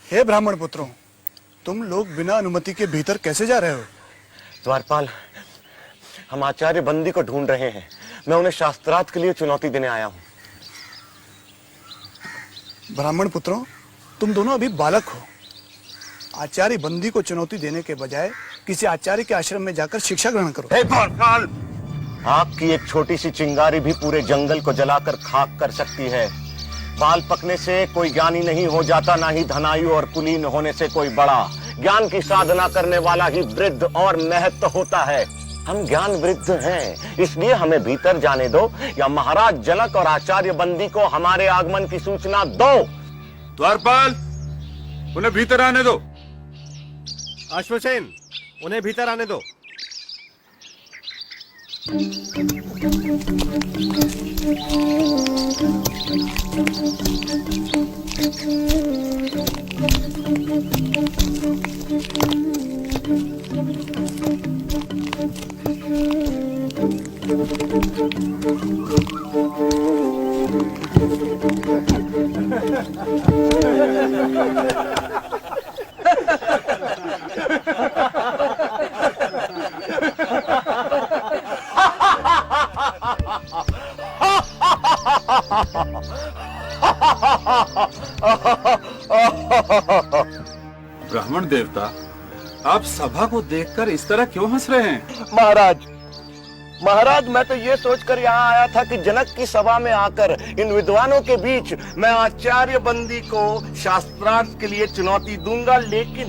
हे ब्राह्मण पुत्रों, तुम लोग बिना अनुमति के भीतर कैसे जा रहे हो? द्वारपाल, हम आचार्य बंदी को ढूंढ रहे हैं। मैं उन्हें शास्त्रार्थ के लिए चुनौती देने आया हूं। ब्राह्मण पुत्रों, तुम दोनों अभी बालक हो। आचार्य बंदी को चुनौती देने के बजाय किसी आचार्य के आश्रम में जाकर शिक्षा ग्रहण करो। हे द्वारपाल, आग की एक छोटी सी चिंगारी भी पूरे जंगल को जलाकर खाक कर सकती है। बाल पकने से कोई ज्ञानी नहीं हो जाता, ना ही धनायु और कुलीन होने से कोई बड़ा। ज्ञान की साधना करने वाला ही वृद्ध और महत्व होता है। हम ज्ञान वृद्ध हैं, इसलिए हमें भीतर जाने दो, या महाराज जनक और आचार्य बंदी को हमारे आगमन की सूचना दो। द्वारपाल, उन्हें भीतर आने दो। अश्वसेन, उन्हें भीतर आने दो। ब्राह्मण देवता, आप सभा को देखकर इस तरह क्यों हंस रहे हैं? महाराज, मैं तो ये सोचकर यहाँ आया था कि जनक की सभा में आकर इन विद्वानों के बीच मैं आचार्य बंदी को शास्त्रार्थ के लिए चुनौती दूंगा, लेकिन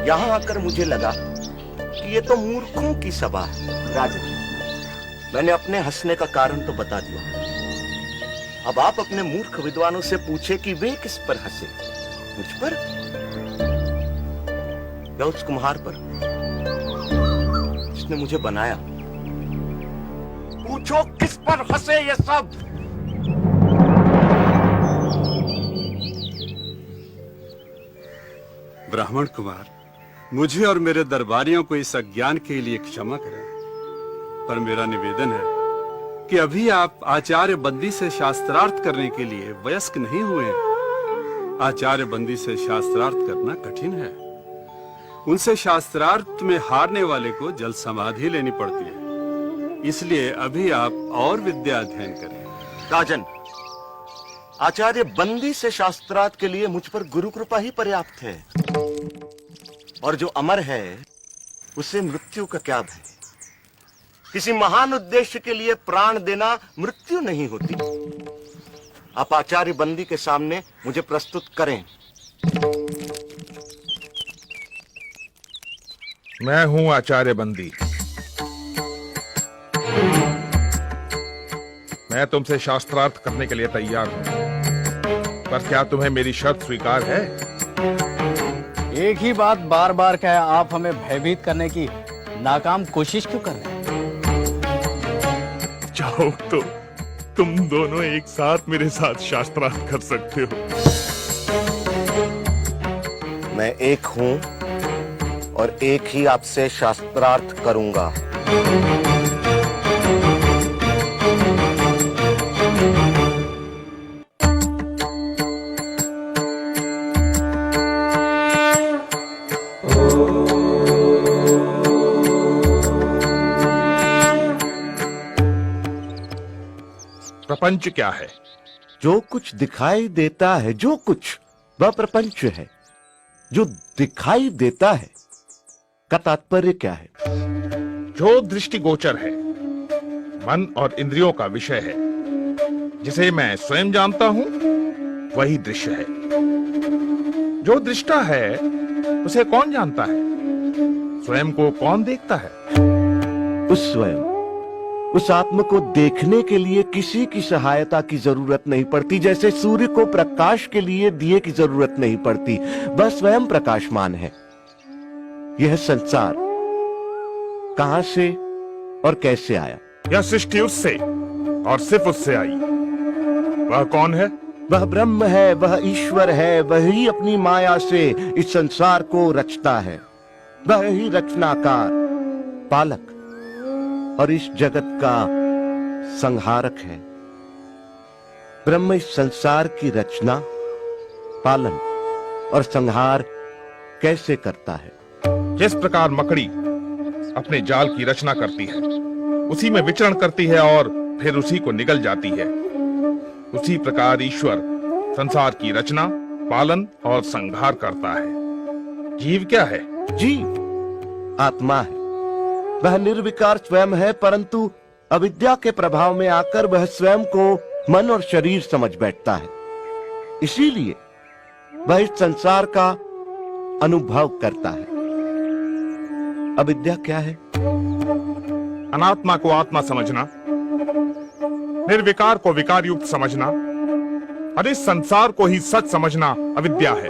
यहाँ आकर मुझे लगा कि ये तो मूर्खों की सभा है। राजन, मैंने अपने हंसने का कारण तो बता दिया। अब आप अपने मूर्ख विद्वानों से पूछे कि वे किस पर हंसे। मुझ पर या उस कुम्हार पर जिसने मुझे बनाया? पूछो किस पर हंसे ये सब। ब्राह्मण कुमार, मुझे और मेरे दरबारियों को इस अज्ञान के लिए क्षमा करें, पर मेरा निवेदन है कि अभी आप आचार्य बंदी से शास्त्रार्थ करने के लिए वयस्क नहीं हुए हैं। आचार्य बंदी से शास्त्रार्थ करना कठिन है। उनसे शास्त्रार्थ में हारने वाले को जल समाधि लेनी पड़ती है। इसलिए अभी आप और विद्या अध्ययन करें। राजन, आचार्य बंदी से शास्त्रार्थ के लिए मुझ पर गुरु कृपा ही पर्याप्त है, और जो अमर है उसे मृत्यु का क्या भय। किसी महान उद्देश्य के लिए प्राण देना मृत्यु नहीं होती। आप आचार्य बंदी के सामने मुझे प्रस्तुत करें। मैं हूं आचार्य बंदी। मैं तुमसे शास्त्रार्थ करने के लिए तैयार हूं, पर क्या तुम्हें मेरी शर्त स्वीकार है? एक ही बात बार बार कहे आप हमें भयभीत करने की नाकाम कोशिश क्यों कर रहे हैं? चाहो तो तुम दोनों एक साथ मेरे साथ शास्त्रार्थ कर सकते हो। मैं एक हूं और एक ही आपसे शास्त्रार्थ करूंगा। प्रपंच क्या है? जो कुछ दिखाई देता है, जो कुछ, वह प्रपंच है। जो दिखाई देता है का तात्पर्य क्या है? जो दृष्टिगोचर है, मन और इंद्रियों का विषय है, जिसे मैं स्वयं जानता हूं, वही दृश्य है। जो दृष्टा है उसे कौन जानता है? स्वयं को कौन देखता है? उस स्वयं, उस आत्मा को देखने के लिए किसी की सहायता की जरूरत नहीं पड़ती। जैसे सूर्य को प्रकाश के लिए दिए की जरूरत नहीं पड़ती, वह स्वयं प्रकाशमान है। यह संसार कहां से और कैसे आया? यह सृष्टि उससे और सिर्फ उससे आई। वह कौन है? वह ब्रह्म है, वह ईश्वर है। वही अपनी माया से इस संसार को रचता है। वह ही रचनाकार, पालक और इस जगत का संहारक है। ब्रह्म इस संसार की रचना, पालन और संहार कैसे करता है। जिस प्रकार मकड़ी अपने जाल की रचना करती है, उसी में विचरण करती है और फिर उसी को निगल जाती है, उसी प्रकार ईश्वर संसार की रचना, पालन और संहार करता है। जीव क्या है? जीव आत्मा है। वह निर्विकार स्वयं है, परंतु अविद्या के प्रभाव में आकर वह स्वयं को मन और शरीर समझ बैठता है। इसीलिए वह इस संसार का अनुभव करता है। अविद्या क्या है? अनात्मा को आत्मा समझना, निर्विकार को विकार युक्त समझना और इस संसार को ही सच समझना अविद्या है।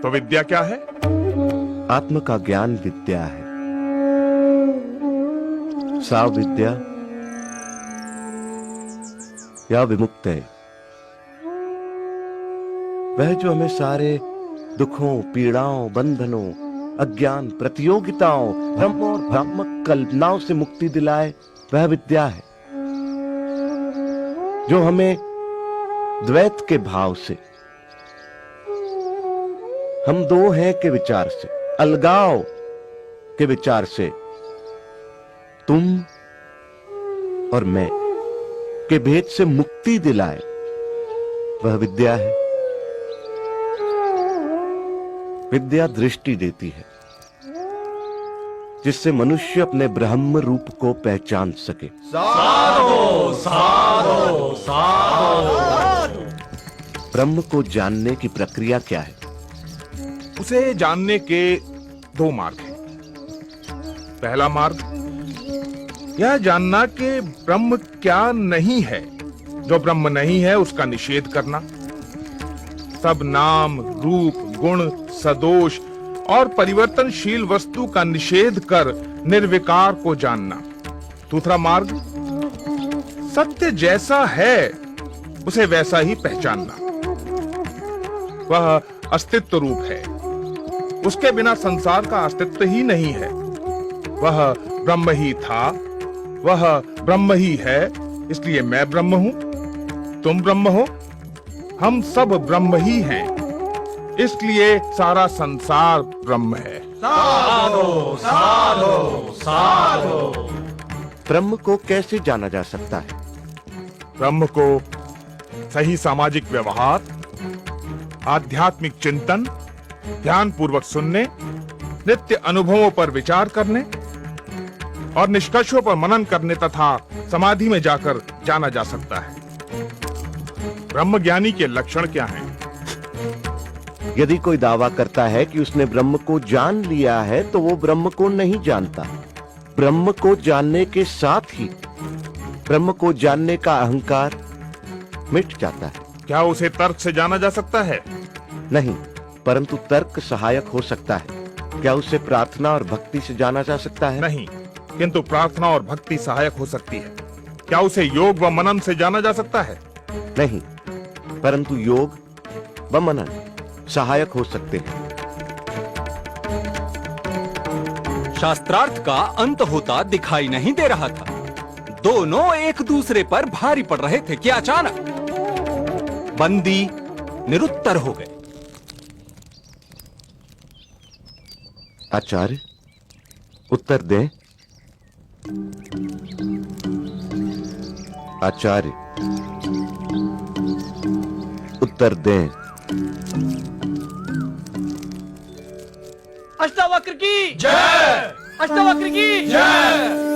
तो विद्या क्या है? आत्म का ज्ञान विद्या है। सा विद्या या विमुक्त है वह जो हमें सारे दुखों, पीड़ाओं, बंधनों, अज्ञान, प्रतियोगिताओं, भ्रम और भ्रामक कल्पनाओं से मुक्ति दिलाए, वह विद्या है। जो हमें द्वैत के भाव से, हम दो हैं के विचार से, अलगाव के विचार से, तुम और मैं के भेद से मुक्ति दिलाए, वह विद्या है। विद्या दृष्टि देती है, जिससे मनुष्य अपने ब्रह्म रूप को पहचान सके। साधो साधो साधो। ब्रह्म को जानने की प्रक्रिया क्या है? उसे जानने के दो मार्ग हैं। पहला मार्ग यह जानना कि ब्रह्म क्या नहीं है। जो ब्रह्म नहीं है उसका निषेध करना। सब नाम, रूप, गुण, सदोष और परिवर्तनशील वस्तु का निषेध कर निर्विकार को जानना। दूसरा मार्ग सत्य जैसा है उसे वैसा ही पहचानना। वह अस्तित्व रूप है, उसके बिना संसार का अस्तित्व ही नहीं है। वह ब्रह्म ही था, वह ब्रह्म ही है, इसलिए मैं ब्रह्म हूं, तुम ब्रह्म हो, हम सब ब्रह्म ही हैं, इसलिए सारा संसार ब्रह्म है। साधो साधो साधो। ब्रह्म को कैसे जाना जा सकता है? ब्रह्म को सही सामाजिक व्यवहार, आध्यात्मिक चिंतन, ध्यान पूर्वक सुनने, नित्य अनुभवों पर विचार करने और निष्कर्षों पर मनन करने तथा समाधि में जाकर जाना जा सकता है। ब्रह्म ज्ञानी के लक्षण क्या हैं? यदि कोई दावा करता है कि उसने ब्रह्म को जान लिया है, तो वो ब्रह्म को नहीं जानता। ब्रह्म को जानने के साथ ही ब्रह्म को जानने का अहंकार मिट जाता है। क्या उसे तर्क से जाना जा सकता है? नहीं, परंतु तर्क सहायक हो सकता है। क्या उसे प्रार्थना और भक्ति से जाना जा सकता है? नहीं, किंतु प्रार्थना और भक्ति सहायक हो सकती है। क्या उसे योग व मनन से जाना जा सकता है? नहीं, परंतु योग व मनन सहायक हो सकते हैं। शास्त्रार्थ का अंत होता दिखाई नहीं दे रहा था। दोनों एक दूसरे पर भारी पड़ रहे थे कि अचानक बंदी निरुत्तर हो गए। आचार्य, उत्तर दें। आचार्य, उत्तर दें। अष्टावक्र की जय। अष्टावक्र की जय।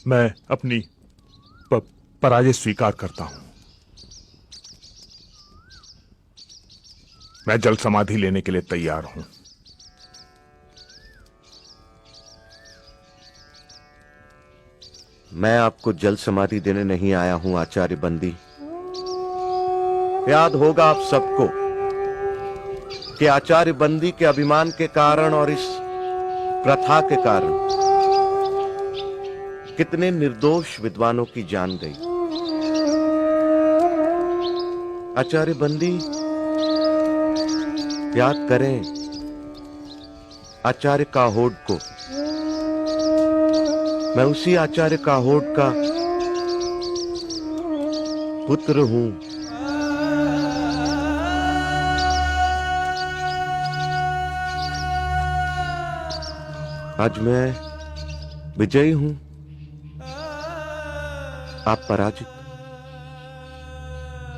मैं अपनी पराजय स्वीकार करता हूं। मैं जल समाधि लेने के लिए तैयार हूं। मैं आपको जल समाधि देने नहीं आया हूं आचार्य बंदी। याद होगा आप सबको कि आचार्य बंदी के अभिमान के कारण और इस प्रथा के कारण कितने निर्दोष विद्वानों की जान गई। आचार्य बंदी, याद करें आचार्य काहोड को। मैं उसी आचार्य काहोड का पुत्र हूं। आज मैं विजयी हूं, आप पराजित।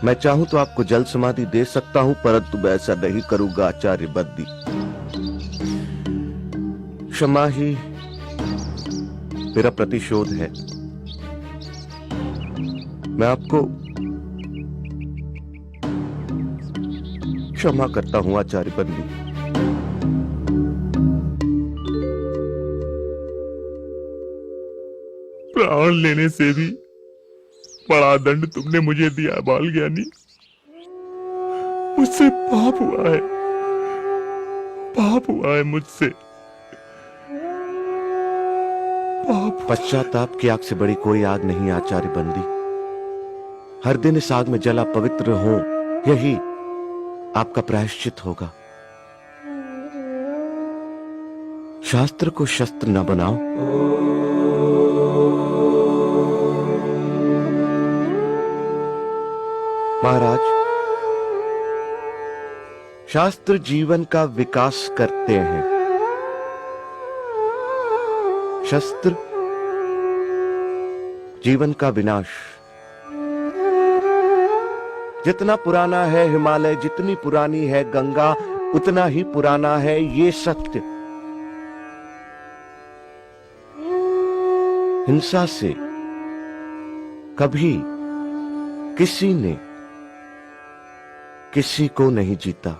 मैं चाहूं तो आपको जल समाधि दे सकता हूं, परंतु मैं ऐसा नहीं करूंगा आचार्य बंदी। क्षमा ही मेरा प्रतिशोध है। मैं आपको क्षमा करता हूं आचार्य बंदी। प्राण लेने से भी बड़ा दंड तुमने मुझे दिया बाल ज्ञानी। मुझसे पाप हुआ है, पाप हुआ है मुझसे पाप। पश्चाताप की आग से बड़ी कोई आग नहीं आचार्य बंदी। हर दिन इस आग में जला पवित्र हो, यही आपका प्रायश्चित होगा। शास्त्र को शस्त्र न बनाओ। महाराज, शास्त्र जीवन का विकास करते हैं, शस्त्र जीवन का विनाश। जितना पुराना है हिमालय, जितनी पुरानी है गंगा, उतना ही पुराना है ये सत्य। हिंसा से कभी किसी ने किसी को नहीं जीता।